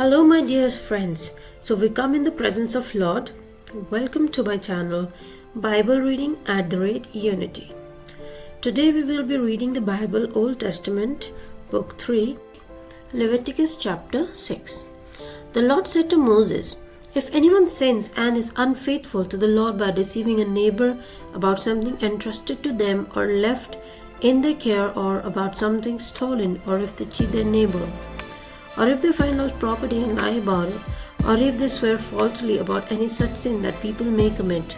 Hello my dear friends. So we come in the presence of Lord. Welcome to my channel Bible Reading @Unity. Today we will be reading the Bible Old Testament, Book 3, Leviticus chapter 6. The Lord said to Moses, "If anyone sins and is unfaithful to the Lord by deceiving a neighbor about something entrusted to them or left in their care, or about something stolen, or if they cheat their neighbor, or if they find lost property and lie about it, or if they swear falsely about any such sin that people may commit.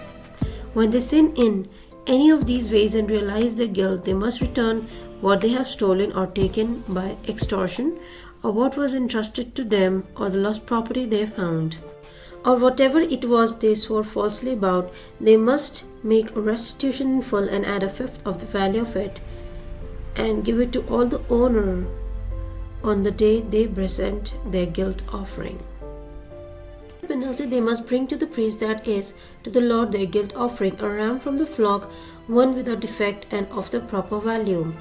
When they sin in any of these ways and realize their guilt, they must return what they have stolen or taken by extortion, or what was entrusted to them, or the lost property they found, or whatever it was they swore falsely about. They must make restitution in full and add a fifth of the value of it and give it to all the owner on the day they present their guilt offering. Penalty they must bring to the priest, that is, to the Lord, their guilt offering, a ram from the flock, one without defect and of the proper value.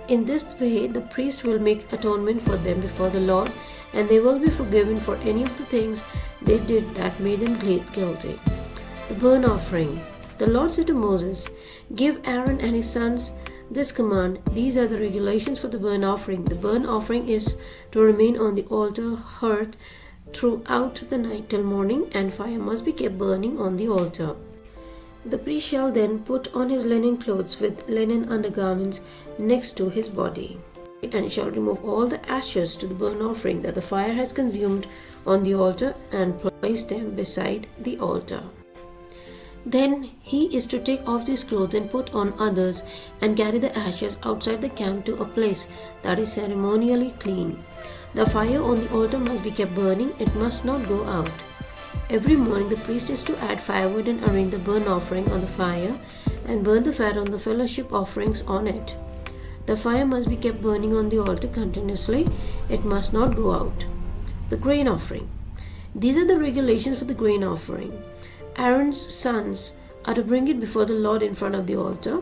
In this way the priest will make atonement for them before the Lord, and they will be forgiven for any of the things they did that made them guilty. The burnt offering. The Lord said to Moses, "Give Aaron and his sons this command. These are the regulations for the burnt offering. The burnt offering is to remain on the altar hearth throughout the night till morning, and fire must be kept burning on the altar. The priest shall then put on his linen clothes with linen undergarments next to his body, and shall remove all the ashes to the burnt offering that the fire has consumed on the altar, and place them beside the altar. Then he is to take off these clothes and put on others, and carry the ashes outside the camp to a place that is ceremonially clean. The fire on the altar must be kept burning, it must not go out. Every morning the priest is to add firewood and arrange the burnt offering on the fire, and burn the fat on the fellowship offerings on it. The fire must be kept burning on the altar continuously, it must not go out." The grain offering. These are the regulations for the grain offering. Aaron's sons are to bring it before the Lord in front of the altar.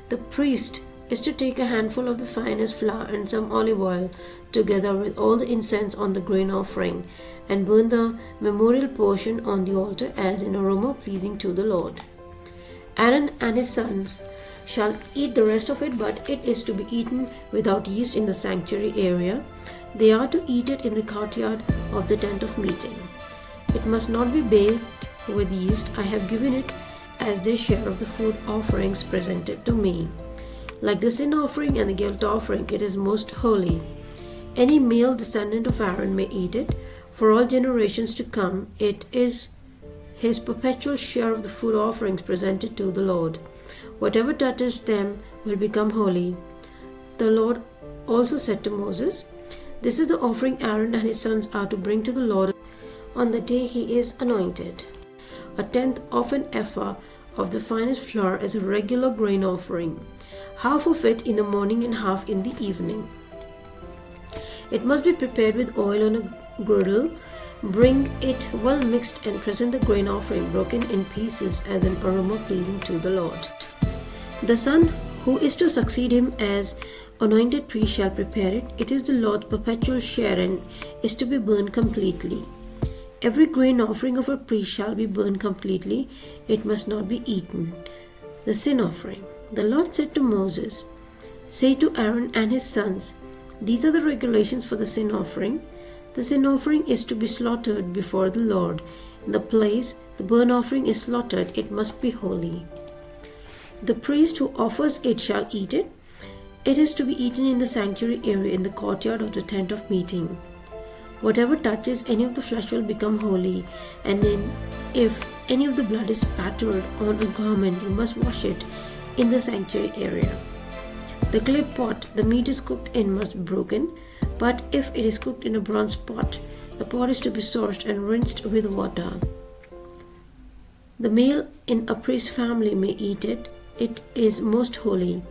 The priest is to take a handful of the finest flour and some olive oil, together with all the incense on the grain offering, and burn the memorial portion on the altar as an aroma pleasing to the Lord. Aaron and his sons shall eat the rest of it, but it is to be eaten without yeast in the sanctuary area. They are to eat it in the courtyard of the tent of meeting. It must not be baked with yeast. I have given it as their share of the food offerings presented to me. Like the sin offering and the guilt offering, it is most holy. Any male descendant of Aaron may eat it. For all generations to come, it is his perpetual share of the food offerings presented to the Lord. Whatever touches them will become holy. The Lord also said to Moses, "This is the offering Aaron and his sons are to bring to the Lord on the day he is anointed. A tenth of an ephah of the finest flour is a regular grain offering, half of it in the morning and half in the evening. It must be prepared with oil on a griddle. Bring it well mixed and present the grain offering broken in pieces as an aroma pleasing to the Lord. The son who is to succeed him as anointed priest shall prepare it. It is the Lord's perpetual share and is to be burned completely. Every grain offering of a priest shall be burned completely, it must not be eaten." The sin offering. The Lord said to Moses, "Say to Aaron and his sons, these are the regulations for the sin offering. The sin offering is to be slaughtered before the Lord. In the place the burnt offering is slaughtered, it must be holy. The priest who offers it shall eat it. It is to be eaten in the sanctuary area in the courtyard of the tent of meeting. Whatever touches any of the flesh will become holy, and then if any of the blood is spattered on a garment, you must wash it in the sanctuary area. The clay pot the meat is cooked in must be broken, but if it is cooked in a bronze pot, the pot is to be sourced and rinsed with water. The male in a priest's family may eat it. It is most holy.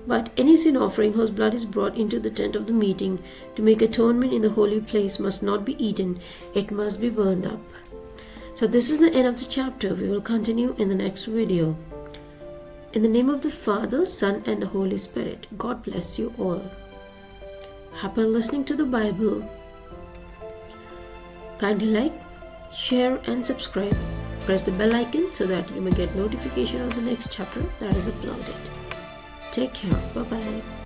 But any sin offering whose blood is brought into the tent of the meeting to make atonement in the holy place must not be eaten. It must be burned up." So this is the end of the chapter. We will continue in the next video. In the name of the Father, Son, and the Holy Spirit. God bless you all. Happy listening to the Bible. Kindly like, share and subscribe. Press the bell icon so that you may get notification of the next chapter that is uploaded. Take care. Bye bye.